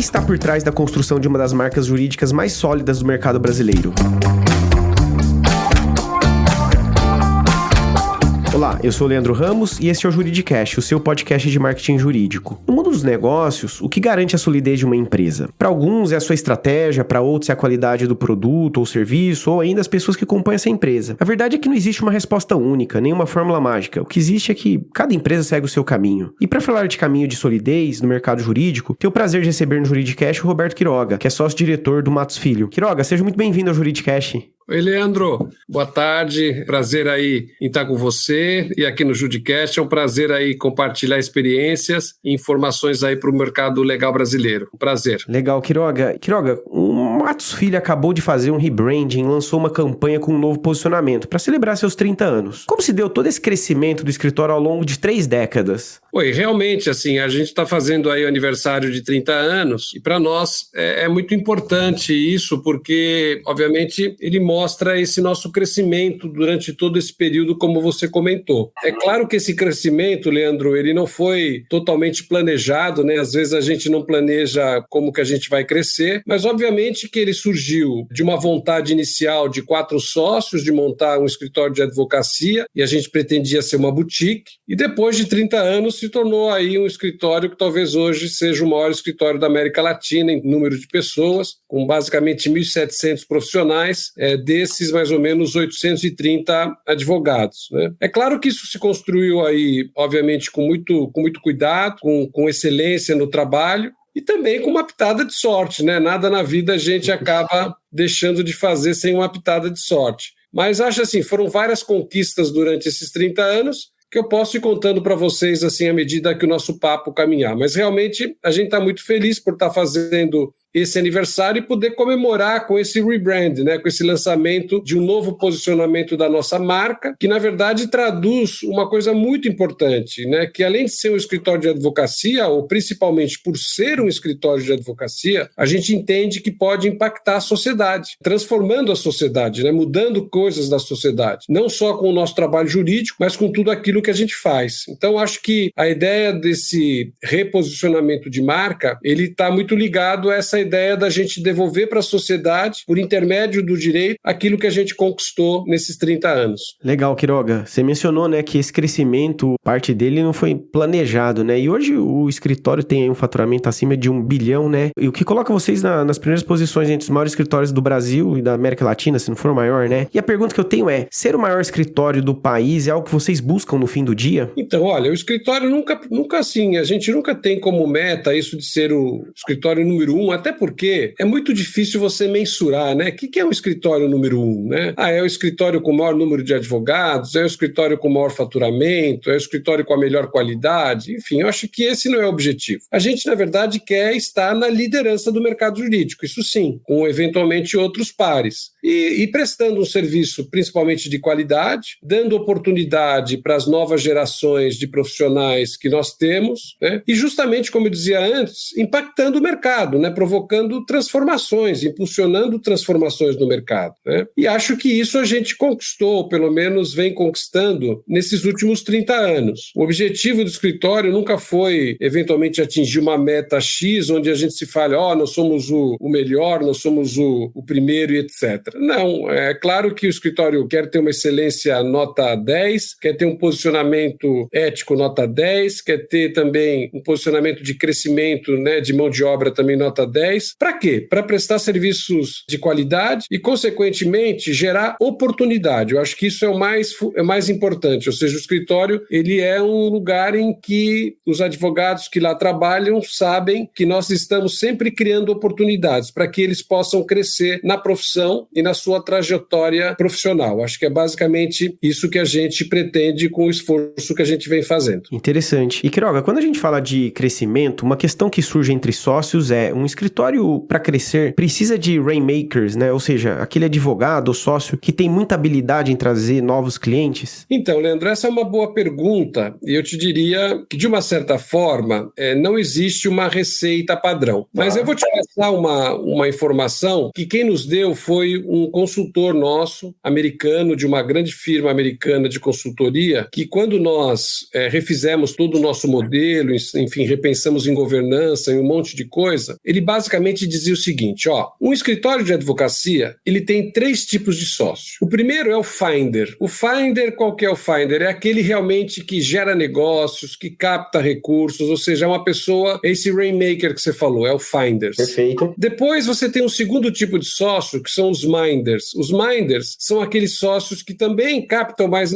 está por trás da construção de uma das marcas jurídicas mais sólidas do mercado brasileiro? Olá, eu sou o Leandro Ramos e esse é o Juridicast, o seu podcast de marketing jurídico. No mundo dos negócios, o que garante a solidez de uma empresa? Para alguns é a sua estratégia, para outros é a qualidade do produto ou serviço, ou ainda as pessoas que compõem essa empresa. A verdade é que não existe uma resposta única, nenhuma fórmula mágica. O que existe é que cada empresa segue o seu caminho. E para falar de caminho de solidez no mercado jurídico, tenho o prazer de receber no Juridicast o Roberto Quiroga, que é sócio-diretor do Matos Filho. Quiroga, seja muito bem-vindo ao Juridicast. Oi, Leandro. Boa tarde. Prazer aí em estar com você e aqui no Judicast. É um prazer aí compartilhar experiências e informações aí para o mercado legal brasileiro. Um prazer. Legal, Quiroga. Quiroga, o Matos Filho acabou de fazer um rebranding, lançou uma campanha com um novo posicionamento para celebrar seus 30 anos. Como se deu todo esse crescimento do escritório ao longo de 3 décadas? Oi, realmente, assim, a gente está fazendo aí o aniversário de 30 anos e para nós é muito importante isso porque, obviamente, ele mostra esse nosso crescimento durante todo esse período, como você comentou. É claro que esse crescimento, Leandro, ele não foi totalmente planejado, né? Às vezes a gente não planeja como que a gente vai crescer, mas obviamente que ele surgiu de uma vontade inicial de 4 sócios de montar um escritório de advocacia e a gente pretendia ser uma boutique e depois de 30 anos se tornou aí um escritório que talvez hoje seja o maior escritório da América Latina em número de pessoas, com basicamente 1.700 profissionais, desses mais ou menos 830 advogados, né? É claro que isso se construiu aí, obviamente, com muito cuidado, com excelência no trabalho e também com uma pitada de sorte, né? Nada na vida a gente acaba deixando de fazer sem uma pitada de sorte. Mas acho assim, foram várias conquistas durante esses 30 anos que eu posso ir contando para vocês assim à medida que o nosso papo caminhar. Mas realmente a gente está muito feliz por estar fazendo esse aniversário e poder comemorar com esse rebrand, né, com esse lançamento de um novo posicionamento da nossa marca, que na verdade traduz uma coisa muito importante, né, que além de ser um escritório de advocacia, ou principalmente por ser um escritório de advocacia, a gente entende que pode impactar a sociedade, transformando a sociedade, né, mudando coisas da sociedade, não só com o nosso trabalho jurídico, mas com tudo aquilo que a gente faz. Então acho que a ideia desse reposicionamento de marca, ele está muito ligado a essa ideia da gente devolver para a sociedade, por intermédio do direito, aquilo que a gente conquistou nesses 30 anos. Legal, Quiroga. Você mencionou, né, que esse crescimento, parte dele não foi planejado, né? E hoje o escritório tem um faturamento acima de 1 bilhão, né? E o que coloca vocês nas primeiras posições entre os maiores escritórios do Brasil e da América Latina, se não for o maior, né? E a pergunta que eu tenho é, ser o maior escritório do país é algo que vocês buscam no fim do dia? Então, olha, o escritório nunca assim, a gente nunca tem como meta isso de ser o escritório número 1, até porque é muito difícil você mensurar, né? O que é um escritório número 1, né? É o escritório com o maior número de advogados, é o escritório com o maior faturamento, é o escritório com a melhor qualidade, enfim, eu acho que esse não é o objetivo. A gente, na verdade, quer estar na liderança do mercado jurídico, isso sim, com eventualmente outros pares. E prestando um serviço principalmente de qualidade, dando oportunidade para as novas gerações de profissionais que nós temos, né? E justamente, como eu dizia antes, impactando o mercado, né? Provocando transformações, impulsionando transformações no mercado, né? E acho que isso a gente conquistou, pelo menos vem conquistando nesses últimos 30 anos. O objetivo do escritório nunca foi, eventualmente, atingir uma meta X, onde a gente se fale, nós somos o melhor, nós somos o primeiro e etc. Não, é claro que o escritório quer ter uma excelência nota 10, quer ter um posicionamento ético nota 10, quer ter também um posicionamento de crescimento, né, de mão de obra também nota 10. Para quê? Para prestar serviços de qualidade e, consequentemente, gerar oportunidade. Eu acho que isso é o mais importante, ou seja, o escritório ele é um lugar em que os advogados que lá trabalham sabem que nós estamos sempre criando oportunidades para que eles possam crescer na profissão e na sua trajetória profissional. Acho que é basicamente isso que a gente pretende com o esforço que a gente vem fazendo. Interessante. E, Quiroga, quando a gente fala de crescimento, uma questão que surge entre sócios é um escritório escritório, para crescer, precisa de rainmakers, né? Ou seja, aquele advogado ou sócio que tem muita habilidade em trazer novos clientes? Então, Leandro, essa é uma boa pergunta e eu te diria que, de uma certa forma, não existe uma receita padrão. Mas eu vou te passar uma informação que quem nos deu foi um consultor nosso, americano, de uma grande firma americana de consultoria, que quando nós refizemos todo o nosso modelo, enfim, repensamos em governança e um monte de coisa, ele basicamente dizia o seguinte, um escritório de advocacia, ele tem 3 tipos de sócio. O primeiro é o Finder. O Finder, qual que é o Finder? É aquele realmente que gera negócios, que capta recursos, ou seja, é uma pessoa, esse rainmaker que você falou, é o Finders. Perfeito. Depois você tem um segundo tipo de sócio, que são os Minders. Os Minders são aqueles sócios que também captam, mas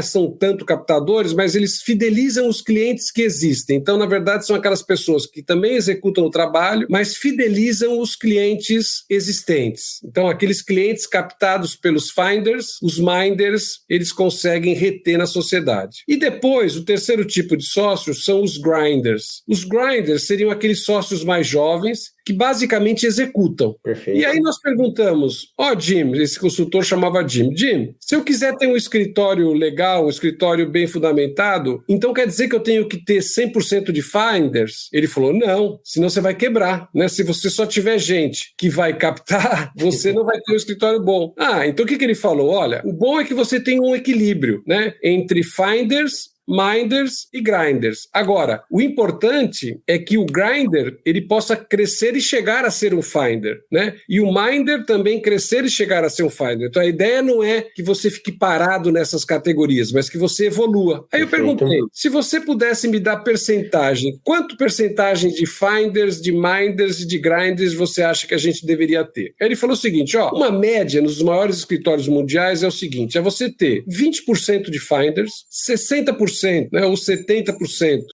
são tanto captadores, mas eles fidelizam os clientes que existem. Então, na verdade, são aquelas pessoas que também executam o trabalho, mas fidelizam os clientes existentes. Então, aqueles clientes captados pelos Finders, os Minders, eles conseguem reter na sociedade. E depois, o terceiro tipo de sócios são os Grinders. Os Grinders seriam aqueles sócios mais jovens que basicamente executam. Perfeito. E aí nós perguntamos, Jim, esse consultor chamava Jim, se eu quiser ter um escritório legal, um escritório bem fundamentado, então quer dizer que eu tenho que ter 100% de Finders? Ele falou, não, senão você vai quebrar, né? Se você só tiver gente que vai captar, você não vai ter um escritório bom. Então o que ele falou? Olha, o bom é que você tem um equilíbrio, né, entre Finders, Minders e Grinders. Agora, o importante é que o Grinder ele possa crescer e chegar a ser um Finder, né? E o Minder também crescer e chegar a ser um Finder. Então a ideia não é que você fique parado nessas categorias, mas que você evolua. Aí eu perguntei, se você pudesse me dar percentagem, quanto percentagem de Finders, de Minders e de Grinders você acha que a gente deveria ter? Aí ele falou o seguinte, uma média nos maiores escritórios mundiais é o seguinte, é você ter 20% de Finders, 60%, né, ou 70%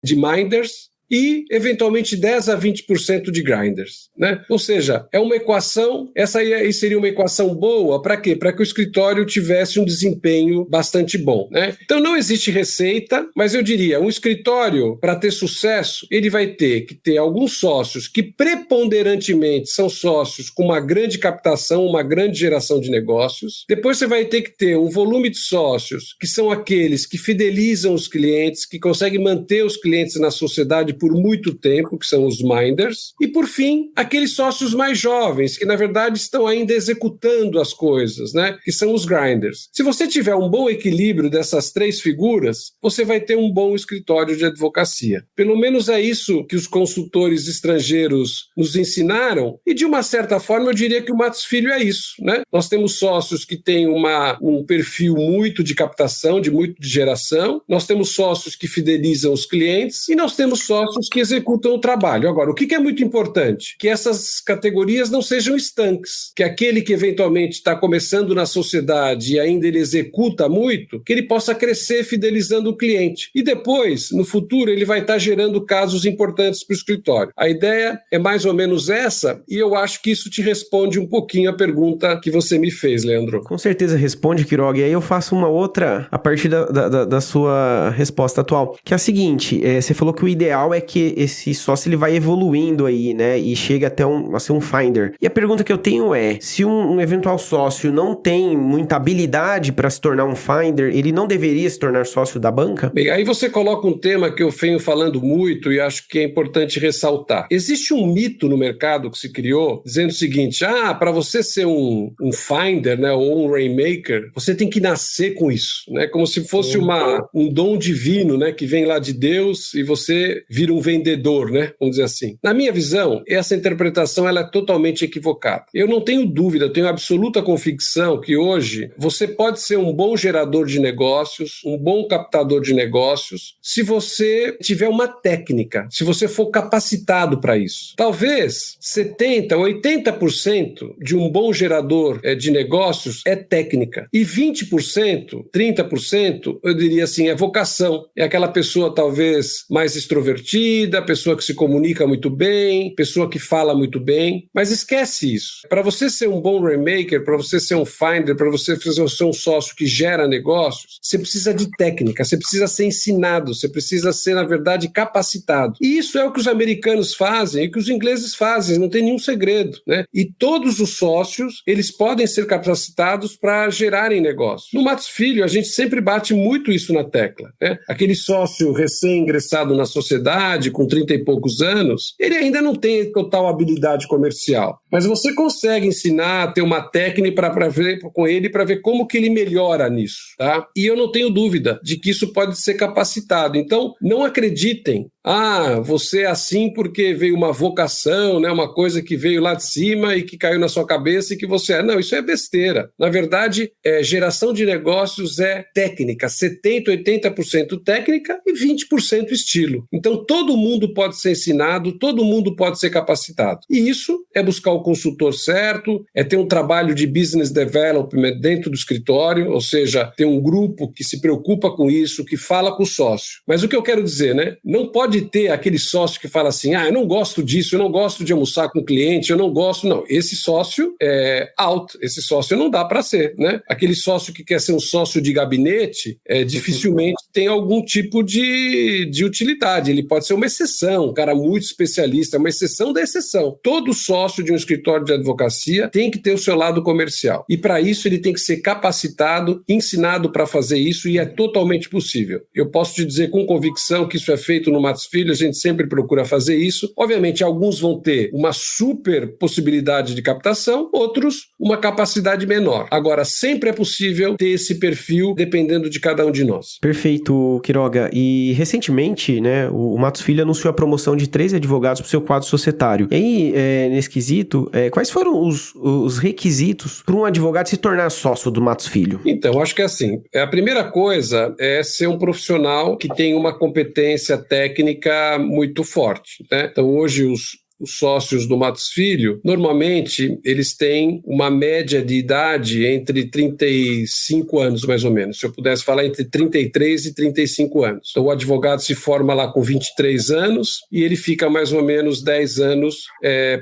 de Minders e, eventualmente, 10% a 20% de Grinders, né? Ou seja, é uma equação, essa aí seria uma equação boa, para quê? Para que o escritório tivesse um desempenho bastante bom, né? Então, não existe receita, mas eu diria, um escritório, para ter sucesso, ele vai ter que ter alguns sócios que, preponderantemente, são sócios com uma grande captação, uma grande geração de negócios. Depois, você vai ter que ter um volume de sócios, que são aqueles que fidelizam os clientes, que conseguem manter os clientes na sociedade por muito tempo, que são os Minders, e por fim, aqueles sócios mais jovens, que na verdade estão ainda executando as coisas, né? Que são os Grinders. Se você tiver um bom equilíbrio dessas 3 figuras, você vai ter um bom escritório de advocacia. Pelo menos é isso que os consultores estrangeiros nos ensinaram, e de uma certa forma eu diria que o Matos Filho é isso, né? Nós temos sócios que têm um perfil muito de captação, muito de geração, nós temos sócios que fidelizam os clientes, e nós temos sócios que executam o trabalho. Agora, o que é muito importante? Que essas categorias não sejam estanques, que aquele que eventualmente está começando na sociedade e ainda ele executa muito, que ele possa crescer fidelizando o cliente. E depois, no futuro, ele vai estar gerando casos importantes para o escritório. A ideia é mais ou menos essa e eu acho que isso te responde um pouquinho a pergunta que você me fez, Leandro. Com certeza responde, Quiroga. E aí eu faço uma outra a partir da sua resposta atual, que é a seguinte, você falou que o ideal é que esse sócio ele vai evoluindo aí, né, e chega até a ser um Finder. E a pergunta que eu tenho é, se um eventual sócio não tem muita habilidade para se tornar um Finder, ele não deveria se tornar sócio da banca? Bem, aí você coloca um tema que eu venho falando muito e acho que é importante ressaltar. Existe um mito no mercado que se criou, dizendo o seguinte, para você ser um Finder, né, ou um Rainmaker, você tem que nascer com isso, né, como se fosse um dom divino, né, que vem lá de Deus e você vira um vendedor, né? Vamos dizer assim. Na minha visão, essa interpretação ela é totalmente equivocada. Eu não tenho dúvida, eu tenho absoluta convicção que hoje você pode ser um bom gerador de negócios, um bom captador de negócios, se você tiver uma técnica, se você for capacitado para isso. Talvez 70%, 80% de um bom gerador de negócios é técnica. E 20%, 30%, eu diria assim, é vocação. É aquela pessoa talvez mais extrovertida, divertida, pessoa que se comunica muito bem, pessoa que fala muito bem, mas esquece isso. Para você ser um bom rainmaker, para você ser um finder, para você ser um sócio que gera negócios, você precisa de técnica, você precisa ser ensinado, você precisa ser, na verdade, capacitado. E isso é o que os americanos fazem e que os ingleses fazem, não tem nenhum segredo, né? E todos os sócios, eles podem ser capacitados para gerarem negócio. No Matos Filho, a gente sempre bate muito isso na tecla, né? Aquele sócio recém-ingressado na sociedade, com 30 e poucos anos, ele ainda não tem total habilidade comercial. Mas você consegue ensinar, ter uma técnica para ver com ele, para ver como que ele melhora nisso, tá? E eu não tenho dúvida de que isso pode ser capacitado. Então, não acreditem. Você é assim porque veio uma vocação, né? Uma coisa que veio lá de cima e que caiu na sua cabeça e que você é. Não, isso é besteira. Na verdade, geração de negócios é técnica, 70%, 80% técnica e 20% estilo. Então, todo mundo pode ser ensinado, todo mundo pode ser capacitado. E isso é buscar o consultor certo, é ter um trabalho de business development dentro do escritório, ou seja, ter um grupo que se preocupa com isso, que fala com o sócio. Mas o que eu quero dizer, né? Não pode ter aquele sócio que fala assim, eu não gosto disso, eu não gosto de almoçar com o cliente, eu não gosto, não. Esse sócio é out, esse sócio não dá para ser, né? Aquele sócio que quer ser um sócio de gabinete, dificilmente tem algum tipo de utilidade, ele pode ser uma exceção, um cara muito especialista, uma exceção da exceção. Todo sócio de um escritório de advocacia tem que ter o seu lado comercial. E para isso ele tem que ser capacitado, ensinado para fazer isso e é totalmente possível. Eu posso te dizer com convicção que isso é feito no Matos Filho, a gente sempre procura fazer isso. Obviamente, alguns vão ter uma super possibilidade de captação, outros uma capacidade menor. Agora, sempre é possível ter esse perfil dependendo de cada um de nós. Perfeito, Quiroga. E recentemente, né, o Matos Filho anunciou a promoção de 3 advogados para o seu quadro societário. E aí, nesse quesito, quais foram os requisitos para um advogado se tornar sócio do Matos Filho? Então, acho que assim, a primeira coisa é ser um profissional que tem uma competência técnica muito forte, né? Então, hoje os sócios do Matos Filho, normalmente eles têm uma média de idade entre 35 anos, mais ou menos. Se eu pudesse falar, entre 33 e 35 anos. Então, o advogado se forma lá com 23 anos e ele fica mais ou menos 10 anos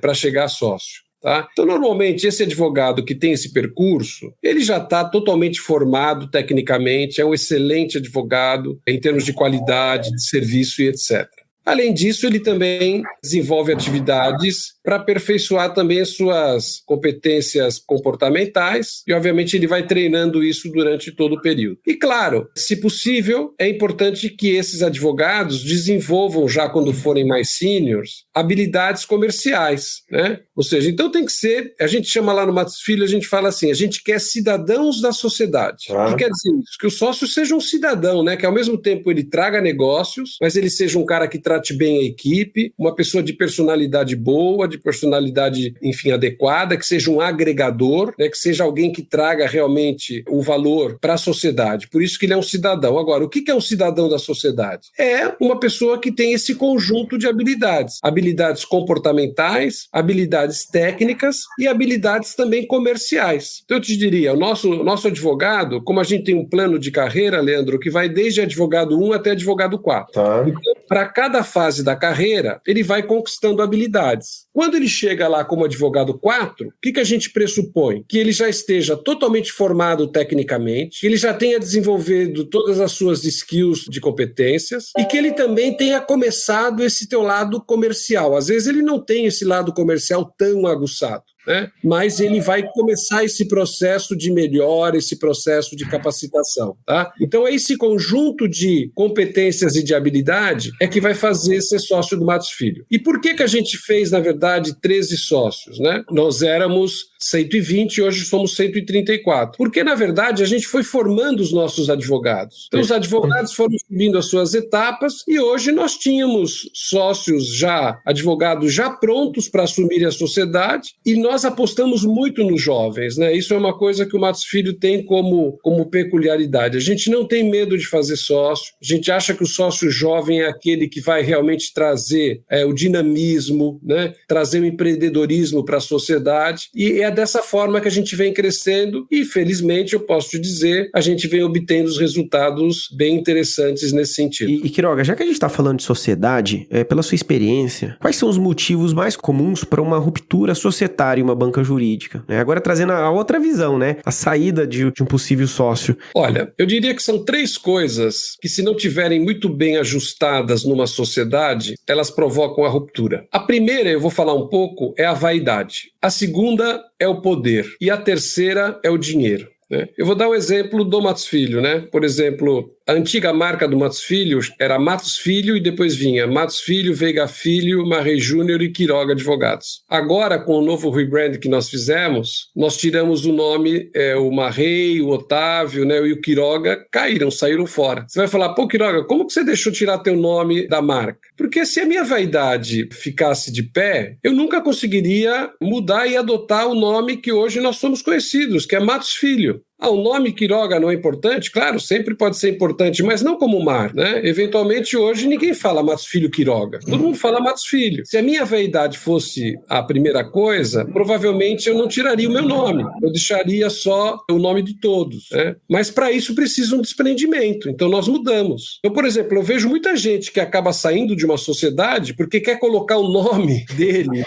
para chegar a sócio. Tá? Então, normalmente, esse advogado que tem esse percurso, ele já está totalmente formado tecnicamente, é um excelente advogado em termos de qualidade, de serviço e etc. Além disso, ele também desenvolve atividades para aperfeiçoar também as suas competências comportamentais e, obviamente, ele vai treinando isso durante todo o período. E, claro, se possível, é importante que esses advogados desenvolvam, já quando forem mais seniors, habilidades comerciais, né? Ou seja, então tem que ser, a gente chama lá no Matos Filho, a gente fala assim, a gente quer cidadãos da sociedade. O que quer dizer isso? Que o sócio seja um cidadão, né? Que ao mesmo tempo ele traga negócios, mas ele seja um cara que trate bem a equipe, uma pessoa de personalidade boa, de personalidade, enfim, adequada, que seja um agregador, né? Que seja alguém que traga realmente um valor para a sociedade. Por isso que ele é um cidadão. Agora, o que é um cidadão da sociedade? É uma pessoa que tem esse conjunto de habilidades. Habilidades comportamentais, habilidades técnicas e habilidades também comerciais. Então eu te diria, o nosso advogado, como a gente tem um plano de carreira, Leandro, que vai desde advogado 1 até advogado 4. Tá. Então, para cada fase da carreira, ele vai conquistando habilidades. Quando ele chega lá como advogado 4, o que a gente pressupõe? Que ele já esteja totalmente formado tecnicamente, que ele já tenha desenvolvido todas as suas skills de competências e que ele também tenha começado esse teu lado comercial. Às vezes ele não tem esse lado comercial tão aguçado, né? Mas ele vai começar esse processo de melhora, esse processo de capacitação, tá? Então é esse conjunto de competências e de habilidade é que vai fazer ser sócio do Matos Filho. E por que a gente fez, na verdade, 13 sócios, né? Nós éramos 120 e hoje somos 134. Porque, na verdade, a gente foi formando os nossos advogados. Então, os advogados foram subindo as suas etapas e hoje nós tínhamos sócios já, advogados já prontos para assumirem a sociedade e nós apostamos muito nos jovens, né? Isso é uma coisa que o Matos Filho tem como peculiaridade. A gente não tem medo de fazer sócio, a gente acha que o sócio jovem é aquele que vai realmente trazer o dinamismo, né? Trazer o empreendedorismo para a sociedade, e é dessa forma que a gente vem crescendo e, felizmente, eu posso te dizer, a gente vem obtendo os resultados bem interessantes nesse sentido. E Quiroga, já que a gente está falando de sociedade, pela sua experiência, quais são os motivos mais comuns para uma ruptura societária em uma banca jurídica? Agora trazendo a outra visão, né? A saída de um possível sócio. Olha, eu diria que são 3 coisas que, se não tiverem muito bem ajustadas numa sociedade, elas provocam a ruptura. A primeira, eu vou falar um pouco, é a vaidade. A segunda é o poder. E a terceira é o dinheiro. Eu vou dar um exemplo do Matos Filho, né? Por exemplo, a antiga marca do Matos Filho era Matos Filho e depois vinha Matos Filho, Veiga Filho, Marrei Júnior e Quiroga Advogados. Agora, com o novo rebrand que nós fizemos, nós tiramos o nome, o Marrei, o Otávio, né, e o Quiroga saíram fora. Você vai falar, pô, Quiroga, como que você deixou tirar teu nome da marca? Porque se a minha vaidade ficasse de pé, eu nunca conseguiria mudar e adotar o nome que hoje nós somos conhecidos, que é Matos Filho. O nome Quiroga não é importante? Claro, sempre pode ser importante, mas não como mar, né? Eventualmente, hoje, ninguém fala Matos Filho Quiroga. Todo mundo fala Matos Filho. Se a minha vaidade fosse a primeira coisa, provavelmente eu não tiraria o meu nome. Eu deixaria só o nome de todos, né? Mas para isso precisa um desprendimento. Então, nós mudamos. Então, por exemplo, eu vejo muita gente que acaba saindo de uma sociedade porque quer colocar o nome dele,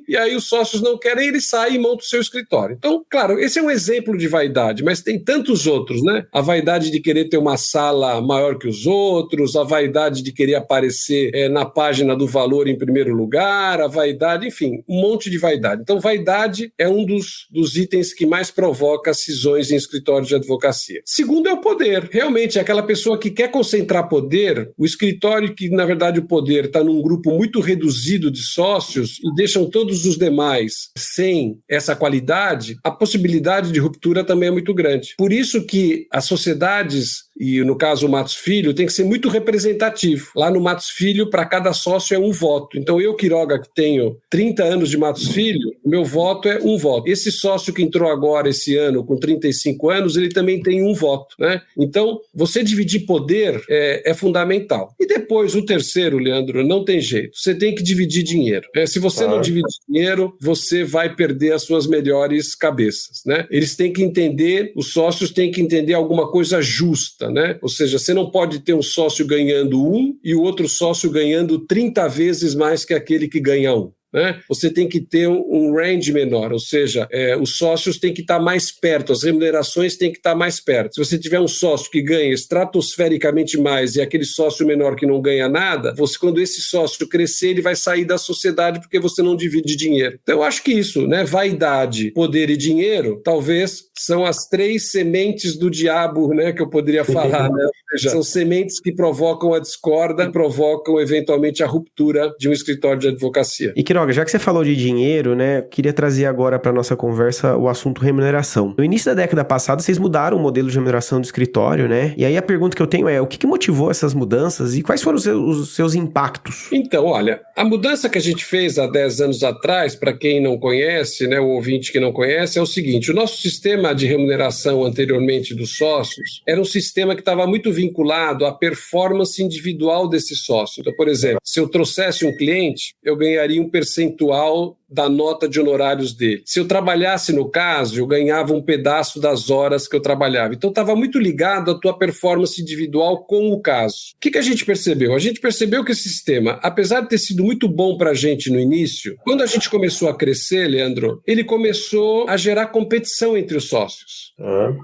e aí os sócios não querem, ele sai e monta o seu escritório. Então, claro, esse é um exemplo de vaidade, mas tem tantos outros, né? A vaidade de querer ter uma sala maior que os outros, a vaidade de querer aparecer na página do Valor em primeiro lugar, a vaidade, enfim, um monte de vaidade. Então, vaidade é um dos itens que mais provoca cisões em escritórios de advocacia. Segundo é o poder. Realmente, aquela pessoa que quer concentrar poder, o escritório que, na verdade, o poder está num grupo muito reduzido de sócios e deixam todos os demais sem essa qualidade, a possibilidade de ruptura também é muito grande. Por isso que as sociedades, e no caso o Matos Filho, tem que ser muito representativo. Lá no Matos Filho, para cada sócio é um voto. Então eu, Quiroga, que tenho 30 anos de Matos Filho, meu voto é um voto. Esse sócio que entrou agora esse ano com 35 anos, ele também tem um voto, né? Então, você dividir poder é fundamental. E depois, o terceiro, Leandro, não tem jeito. Você tem que dividir dinheiro. Se você não dividir dinheiro, você vai perder as suas melhores cabeças, né? Eles têm que entender, os sócios têm que entender alguma coisa justa, né? Ou seja, você não pode ter um sócio ganhando 1 e o outro sócio ganhando 30 vezes mais que aquele que ganha 1. Né? Você tem que ter um range menor, ou seja, os sócios têm que estar mais perto, as remunerações têm que estar mais perto. Se você tiver um sócio que ganha estratosfericamente mais e aquele sócio menor que não ganha nada, quando esse sócio crescer, ele vai sair da sociedade porque você não divide dinheiro. Então eu acho que isso, né, vaidade, poder e dinheiro, talvez são as 3 sementes do diabo, né, que eu poderia falar, né? Ou seja, são sementes que provocam a discórdia, provocam eventualmente a ruptura de um escritório de advocacia. E Quiroga, já que você falou de dinheiro, né, queria trazer agora para nossa conversa o assunto remuneração. No início da década passada, vocês mudaram o modelo de remuneração do escritório, né? E aí a pergunta que eu tenho é, o que motivou essas mudanças e quais foram os seus impactos? Então, olha, a mudança que a gente fez há 10 anos atrás, para quem não conhece, né, o ouvinte que não conhece, é o seguinte: o nosso sistema de remuneração anteriormente dos sócios era um sistema que estava muito vinculado à performance individual desse sócio. Então, por exemplo, se eu trouxesse um cliente, eu ganharia um percentual da nota de honorários dele. Se eu trabalhasse no caso, eu ganhava um pedaço das horas que eu trabalhava. Então, estava muito ligado à tua performance individual com o caso. O que a gente percebeu? A gente percebeu que esse sistema, apesar de ter sido muito bom para a gente no início, quando a gente começou a crescer, Leandro, ele começou a gerar competição entre os sócios.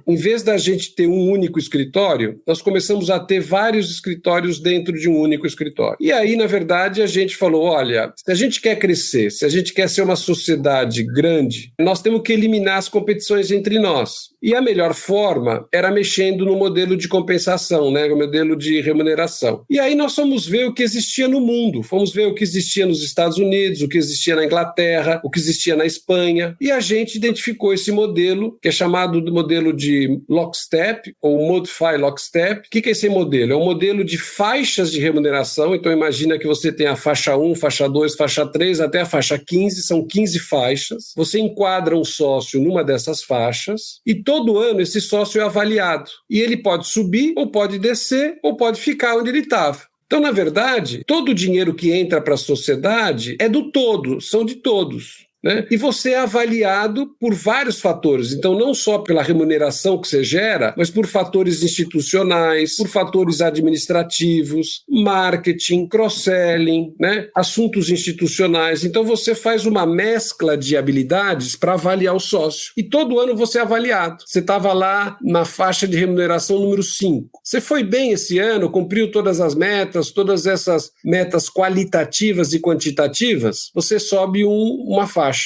Em vez da gente ter um único escritório, nós começamos a ter vários escritórios dentro de um único escritório. E aí, na verdade, a gente falou, olha, se a gente quer crescer, se a gente quer ser uma sociedade grande, nós temos que eliminar as competições entre nós. E a melhor forma era mexendo no modelo de compensação, né? O modelo de remuneração. E aí nós fomos ver o que existia no mundo, fomos ver o que existia nos Estados Unidos, o que existia na Inglaterra, o que existia na Espanha, e a gente identificou esse modelo, que é chamado de modelo de lockstep, ou Modify Lockstep. O que é esse modelo? É um modelo de faixas de remuneração, então imagina que você tem a faixa 1, faixa 2, faixa 3, até a faixa 15, são 15 faixas. Você enquadra um sócio numa dessas faixas, e todo ano esse sócio é avaliado. E ele pode subir, ou pode descer, ou pode ficar onde ele estava. Então, na verdade, todo o dinheiro que entra para a sociedade é do todo, são de todos. Né? E você é avaliado por vários fatores, então não só pela remuneração que você gera, mas por fatores institucionais, por fatores administrativos, marketing, cross-selling, né? Assuntos institucionais. Então você faz uma mescla de habilidades para avaliar o sócio. E todo ano você é avaliado. Você estava lá na faixa de remuneração número 5. Você foi bem esse ano, cumpriu todas as metas, todas essas metas qualitativas e quantitativas, você sobe uma faixa.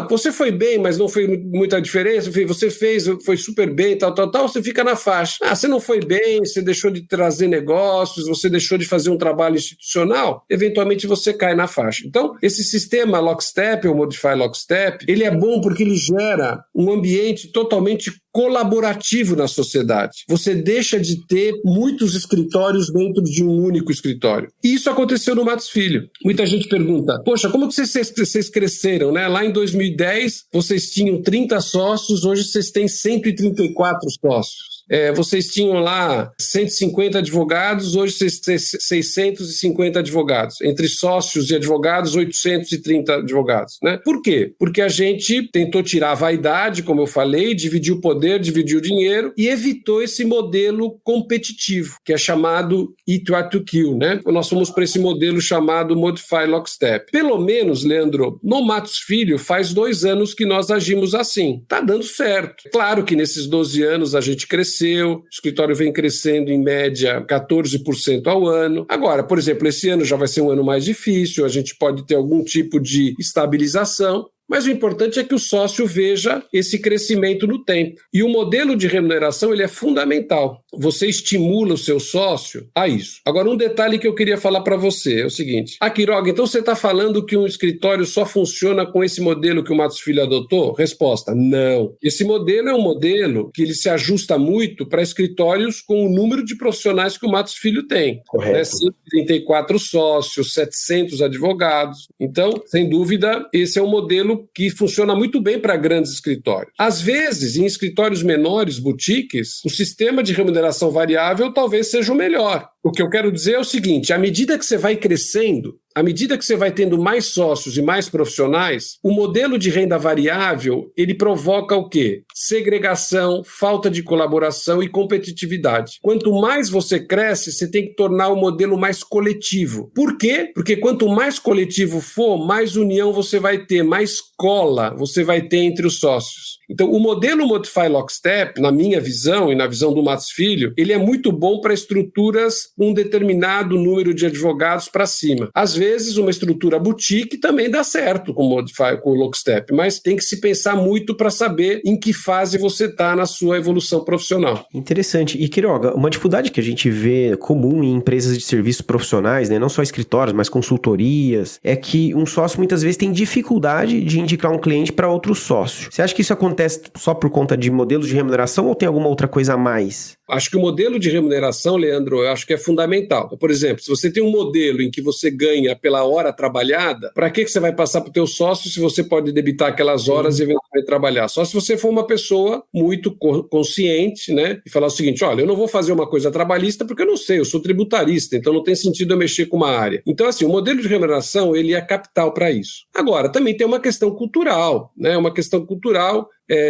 Você foi bem, mas não foi muita diferença, você fez, foi super bem, tal, você fica na faixa. Você não foi bem, você deixou de trazer negócios, você deixou de fazer um trabalho institucional, eventualmente você cai na faixa. Então, esse sistema Lockstep, ou Modify Lockstep, ele é bom porque ele gera um ambiente totalmente colaborativo na sociedade. Você deixa de ter muitos escritórios dentro de um único escritório. E isso aconteceu no Matos Filho. Muita gente pergunta, poxa, como que vocês cresceram, né? Lá em 2010, vocês tinham 30 sócios, hoje vocês têm 134 sócios. Vocês tinham lá 150 advogados, hoje vocês têm 650 advogados. Entre sócios e advogados, 830 advogados. Né? Por quê? Porque a gente tentou tirar a vaidade, como eu falei, dividir o poder, dividir o dinheiro e evitou esse modelo competitivo, que é chamado Eat What to Kill. Né? Nós fomos para esse modelo chamado Modify Lockstep. Pelo menos, Leandro, no Matos Filho faz 2 anos que nós agimos assim. Está dando certo. Claro que nesses 12 anos a gente cresceu, o escritório vem crescendo em média 14% ao ano. Agora, por exemplo, esse ano já vai ser um ano mais difícil, a gente pode ter algum tipo de estabilização, mas o importante é que o sócio veja esse crescimento no tempo. E o modelo de remuneração ele é fundamental. Você estimula o seu sócio a isso. Agora, um detalhe que eu queria falar para você é o seguinte. Quiroga, então você está falando que um escritório só funciona com esse modelo que o Matos Filho adotou? Resposta, não. Esse modelo é um modelo que ele se ajusta muito para escritórios com o número de profissionais que o Matos Filho tem. Correto. Né? 134 sócios, 700 advogados. Então, sem dúvida, esse é um modelo que funciona muito bem para grandes escritórios. Às vezes, em escritórios menores, boutiques, o sistema de remuneração variável talvez seja o melhor. O que eu quero dizer é o seguinte, à medida que você vai crescendo, à medida que você vai tendo mais sócios e mais profissionais, o modelo de renda variável, ele provoca o quê? Segregação, falta de colaboração e competitividade. Quanto mais você cresce, você tem que tornar o modelo mais coletivo. Por quê? Porque quanto mais coletivo for, mais união você vai ter, mais cola você vai ter entre os sócios. Então, o modelo Modify Lockstep, na minha visão e na visão do Matos Filho, ele é muito bom para estruturas com um determinado número de advogados para cima. Às vezes, uma estrutura boutique também dá certo com o Lockstep, mas tem que se pensar muito para saber em que fase você está na sua evolução profissional. Interessante. E, Quiroga, uma dificuldade que a gente vê comum em empresas de serviços profissionais, né, não só escritórios, mas consultorias, é que um sócio muitas vezes tem dificuldade de indicar um cliente para outro sócio. Você acha que isso acontece só por conta de modelos de remuneração ou tem alguma outra coisa a mais? Acho que o modelo de remuneração, Leandro, eu acho que é fundamental. Por exemplo, se você tem um modelo em que você ganha pela hora trabalhada, para que você vai passar para o teu sócio se você pode debitar aquelas horas e eventualmente trabalhar? Só se você for uma pessoa muito consciente, né? E falar o seguinte, olha, eu não vou fazer uma coisa trabalhista porque eu não sei, eu sou tributarista, então não tem sentido eu mexer com uma área. Então, assim, o modelo de remuneração, ele é capital para isso. Agora, também tem uma questão cultural, né? Uma questão cultural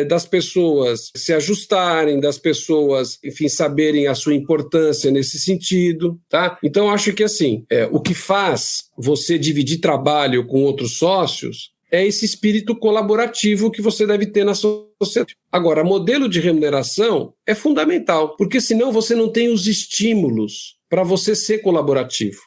das pessoas se ajustarem, das pessoas, enfim, saberem a sua importância nesse sentido, tá? Então, acho que, assim, o que faz você dividir trabalho com outros sócios é esse espírito colaborativo que você deve ter na sociedade. Agora, modelo de remuneração é fundamental, porque senão você não tem os estímulos para você ser colaborativo.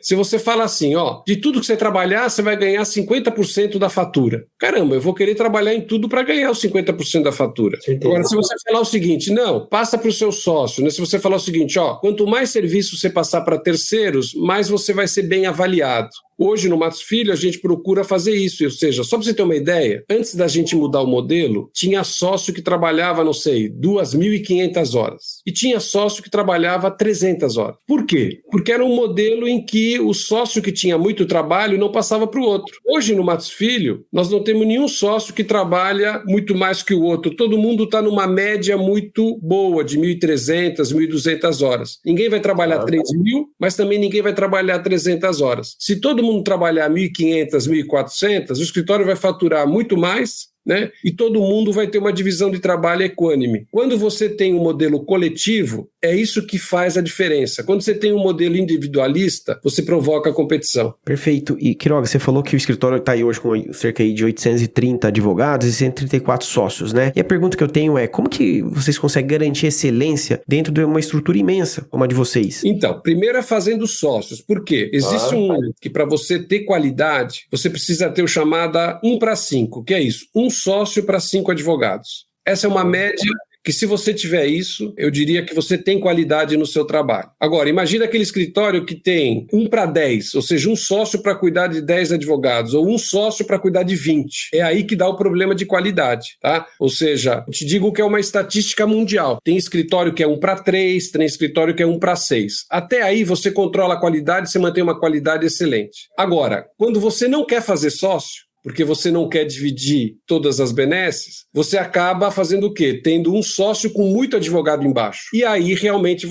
Se você fala assim, de tudo que você trabalhar, você vai ganhar 50% da fatura. Caramba, eu vou querer trabalhar em tudo para ganhar os 50% da fatura. Agora, se você falar o seguinte, não, passa para o seu sócio, né? Se você falar o seguinte, quanto mais serviço você passar para terceiros, mais você vai ser bem avaliado. Hoje, no Matos Filho, a gente procura fazer isso, ou seja, só para você ter uma ideia, antes da gente mudar o modelo, tinha sócio que trabalhava, 2.500 horas. E tinha sócio que trabalhava 300 horas. Por quê? Porque era um modelo em que o sócio que tinha muito trabalho não passava para o outro. Hoje, no Matos Filho, nós não temos nenhum sócio que trabalha muito mais que o outro. Todo mundo está numa média muito boa, de 1.300, 1.200 horas. Ninguém vai trabalhar 3.000, mas também ninguém vai trabalhar 300 horas. Se todo mundo trabalhar 1.500, 1.400, o escritório vai faturar muito mais, né? E todo mundo vai ter uma divisão de trabalho equânime. Quando você tem um modelo coletivo, é isso que faz a diferença. Quando você tem um modelo individualista, você provoca a competição. Perfeito. E, Quiroga, você falou que o escritório está aí hoje com cerca de 830 advogados e 134 sócios, né? E a pergunta que eu tenho é, como que vocês conseguem garantir excelência dentro de uma estrutura imensa como a de vocês? Então, primeiro é fazendo sócios. Por quê? Existe que para você ter qualidade, você precisa ter o chamada 1:5, que é isso, um sócio para 5 advogados. Essa é uma média que, se você tiver isso, eu diria que você tem qualidade no seu trabalho. Agora, imagina aquele escritório que tem 1:10, ou seja, um sócio para cuidar de 10 advogados, ou um sócio para cuidar de 20. É aí que dá o problema de qualidade, tá? Ou seja, eu te digo que é uma estatística mundial. Tem escritório que é 1:3, tem escritório que é 1:6. Até aí você controla a qualidade, você mantém uma qualidade excelente. Agora, quando você não quer fazer sócio, porque você não quer dividir todas as benesses, você acaba fazendo o quê? Tendo um sócio com muito advogado embaixo. E aí, realmente,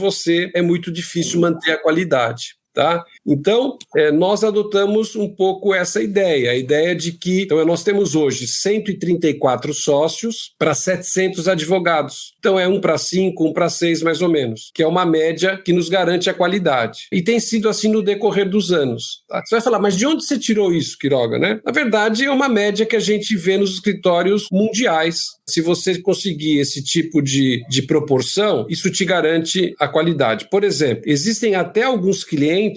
é muito difícil manter a qualidade. Tá? Então, nós adotamos um pouco essa ideia, a ideia de que nós temos hoje 134 sócios para 700 advogados. Então, é 1:5, 1:6 mais ou menos, que é uma média que nos garante a qualidade. E tem sido assim no decorrer dos anos. Tá? Você vai falar, mas de onde você tirou isso, Quiroga, né? Na verdade, é uma média que a gente vê nos escritórios mundiais. Se você conseguir esse tipo de proporção, isso te garante a qualidade. Por exemplo, existem até alguns clientes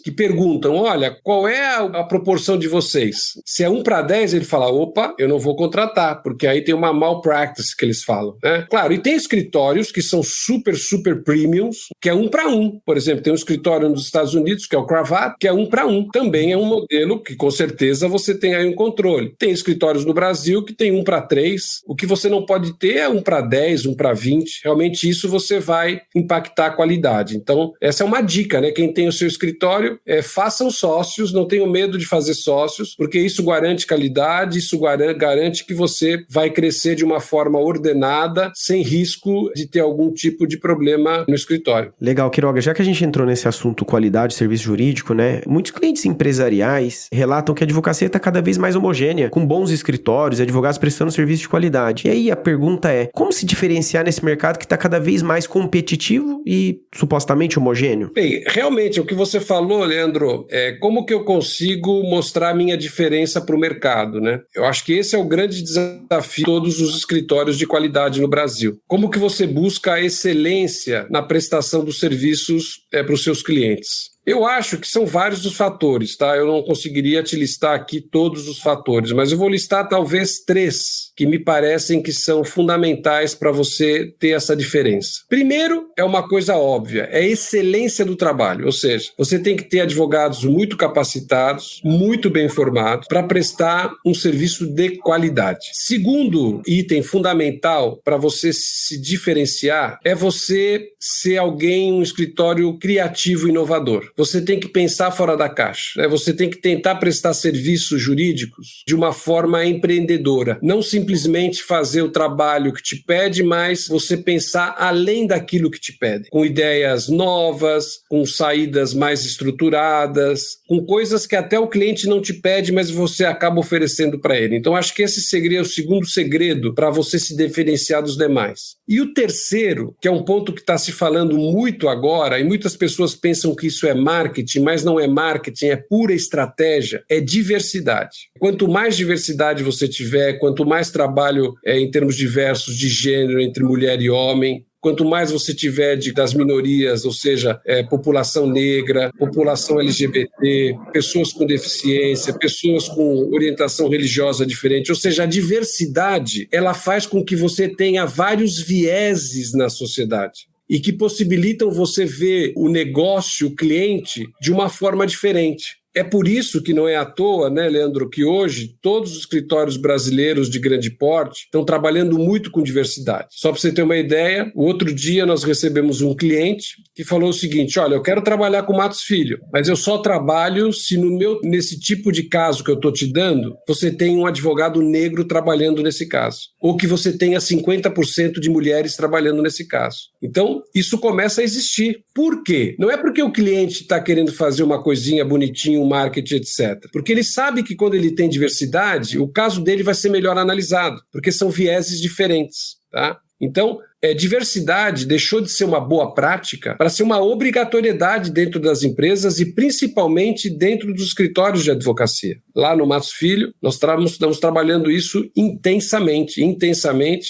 que perguntam, olha, qual é a proporção de vocês? Se é 1:10, ele fala, opa, eu não vou contratar, porque aí tem uma malpractice que eles falam, né? Claro, e tem escritórios que são super, super premiums, que é 1:1. Por exemplo, tem um escritório nos Estados Unidos, que é o Cravat, que é 1:1. Também é um modelo que, com certeza, você tem aí um controle. Tem escritórios no Brasil que tem 1:3. O que você não pode ter é 1:10, 1:20. Realmente isso você vai impactar a qualidade. Então, essa é uma dica, né? Quem tem o seu escritório, façam sócios, não tenham medo de fazer sócios, porque isso garante qualidade, isso garante que você vai crescer de uma forma ordenada, sem risco de ter algum tipo de problema no escritório. Legal, Quiroga, já que a gente entrou nesse assunto qualidade, serviço jurídico, né? Muitos clientes empresariais relatam que a advocacia está cada vez mais homogênea, com bons escritórios e advogados prestando serviço de qualidade. E aí a pergunta é, como se diferenciar nesse mercado que está cada vez mais competitivo e supostamente homogêneo? Bem, realmente, o que você falou, Leandro, como que eu consigo mostrar a minha diferença para o mercado, né? Eu acho que esse é o grande desafio de todos os escritórios de qualidade no Brasil. Como que você busca a excelência na prestação dos serviços para os seus clientes? Eu acho que são vários os fatores, tá? Eu não conseguiria te listar aqui todos os fatores, mas eu vou listar talvez 3 que me parecem que são fundamentais para você ter essa diferença. Primeiro, é uma coisa óbvia, é a excelência do trabalho, ou seja, você tem que ter advogados muito capacitados, muito bem formados, para prestar um serviço de qualidade. Segundo item fundamental para você se diferenciar é você ser alguém, um escritório criativo e inovador. Você tem que pensar fora da caixa, né? Você tem que tentar prestar serviços jurídicos de uma forma empreendedora, não simplesmente fazer o trabalho que te pede, mas você pensar além daquilo que te pede, com ideias novas, com saídas mais estruturadas, com coisas que até o cliente não te pede, mas você acaba oferecendo para ele. Então, acho que esse segredo é o segundo segredo para você se diferenciar dos demais. E o terceiro, que é um ponto que está se falando muito agora, e muitas pessoas pensam que isso é marketing, mas não é marketing, é pura estratégia, é diversidade. Quanto mais diversidade você tiver, quanto mais trabalho em termos diversos de gênero entre mulher e homem, quanto mais você tiver das minorias, ou seja, população negra, população LGBT, pessoas com deficiência, pessoas com orientação religiosa diferente, ou seja, a diversidade, ela faz com que você tenha vários vieses na sociedade e que possibilitam você ver o negócio, o cliente, de uma forma diferente. É por isso que não é à toa, né, Leandro, que hoje todos os escritórios brasileiros de grande porte estão trabalhando muito com diversidade. Só para você ter uma ideia, o outro dia nós recebemos um cliente que falou o seguinte: olha, eu quero trabalhar com Matos Filho, mas eu só trabalho se nesse tipo de caso que eu estou te dando, você tem um advogado negro trabalhando nesse caso, ou que você tenha 50% de mulheres trabalhando nesse caso. Então, isso começa a existir. Por quê? Não é porque o cliente está querendo fazer uma coisinha bonitinha, um marketing, etc. Porque ele sabe que quando ele tem diversidade, o caso dele vai ser melhor analisado, porque são vieses diferentes, tá? Então, diversidade deixou de ser uma boa prática para ser uma obrigatoriedade dentro das empresas e principalmente dentro dos escritórios de advocacia. Lá no Matos Filho, nós estamos trabalhando isso intensamente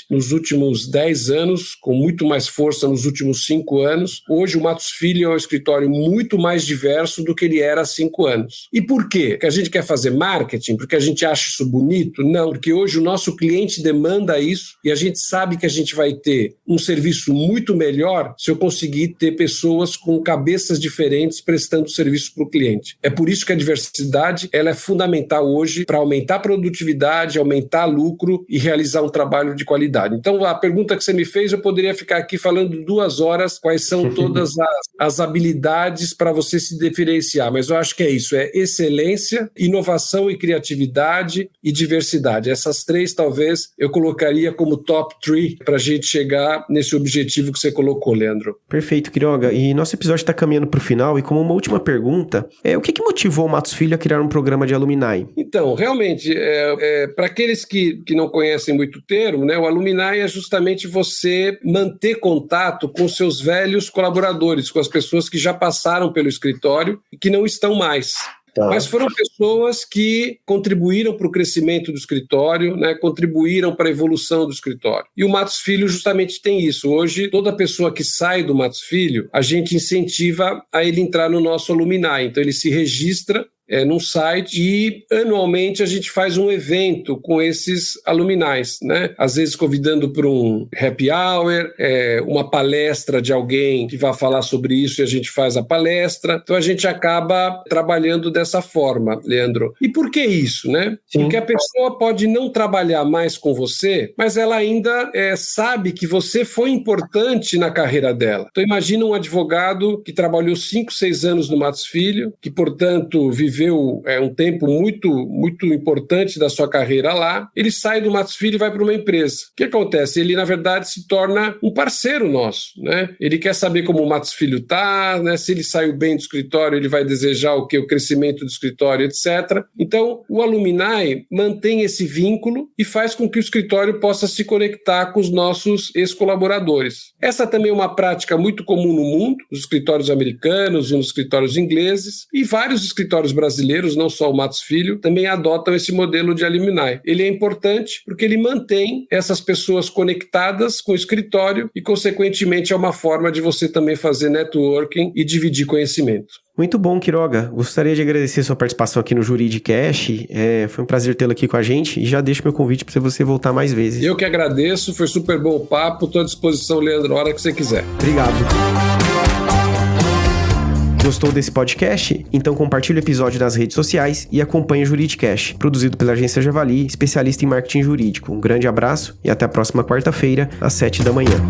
nos últimos 10 anos, com muito mais força nos últimos 5 anos. Hoje o Matos Filho é um escritório muito mais diverso do que ele era há 5 anos. E por quê? Porque a gente quer fazer marketing? Porque a gente acha isso bonito? Não, porque hoje o nosso cliente demanda isso e a gente sabe que a gente vai ter um serviço muito melhor se eu conseguir ter pessoas com cabeças diferentes prestando serviço para o cliente. É por isso que a diversidade ela é fundamental hoje para aumentar a produtividade, aumentar lucro e realizar um trabalho de qualidade. Então, a pergunta que você me fez, eu poderia ficar aqui falando 2 horas quais são todas as habilidades para você se diferenciar, mas eu acho que é isso, é excelência, inovação e criatividade e diversidade. Essas 3, talvez, eu colocaria como top 3 para a gente chegar nesse objetivo que você colocou, Leandro. Perfeito, Quiroga. E nosso episódio está caminhando para o final e como uma última pergunta, o que motivou o Matos Filho a criar um programa de Alumni? Então, realmente, para aqueles que não conhecem muito o termo, né, o Alumni é justamente você manter contato com seus velhos colaboradores, com as pessoas que já passaram pelo escritório e que não estão mais. Tá. Mas foram pessoas que contribuíram para o crescimento do escritório, né, contribuíram para a evolução do escritório. E o Matos Filho justamente tem isso. Hoje, toda pessoa que sai do Matos Filho, a gente incentiva a ele entrar no nosso Alumni. Então, ele se registra num site e anualmente a gente faz um evento com esses aluminais, né? Às vezes convidando para um happy hour, uma palestra de alguém que vai falar sobre isso e a gente faz a palestra. Então a gente acaba trabalhando dessa forma, Leandro. E por que isso, né? Sim. Porque a pessoa pode não trabalhar mais com você, mas ela ainda sabe que você foi importante na carreira dela. Então imagina um advogado que trabalhou 5, 6 anos no Matos Filho, que portanto viveu um tempo muito, muito importante da sua carreira lá, ele sai do Matos Filho e vai para uma empresa. O que acontece? Ele, na verdade, se torna um parceiro nosso, né? Ele quer saber como o Matos Filho está, né? Se ele saiu bem do escritório, ele vai desejar o quê? O crescimento do escritório, etc. Então, o Alumni mantém esse vínculo e faz com que o escritório possa se conectar com os nossos ex-colaboradores. Essa também é uma prática muito comum no mundo, nos escritórios americanos e nos escritórios ingleses, e vários escritórios brasileiros, não só o Matos Filho, também adotam esse modelo de Alumni. Ele é importante porque ele mantém essas pessoas conectadas com o escritório e, consequentemente, é uma forma de você também fazer networking e dividir conhecimento. Muito bom, Quiroga. Gostaria de agradecer sua participação aqui no Juridicast. Foi um prazer tê-lo aqui com a gente e já deixo meu convite para você voltar mais vezes. Eu que agradeço, foi super bom o papo. Estou à disposição, Leandro, a hora que você quiser. Obrigado. Gostou desse podcast? Então compartilhe o episódio nas redes sociais e acompanhe o Juridicast, produzido pela Agência Javali, especialista em marketing jurídico. Um grande abraço e até a próxima quarta-feira, às 7 da manhã.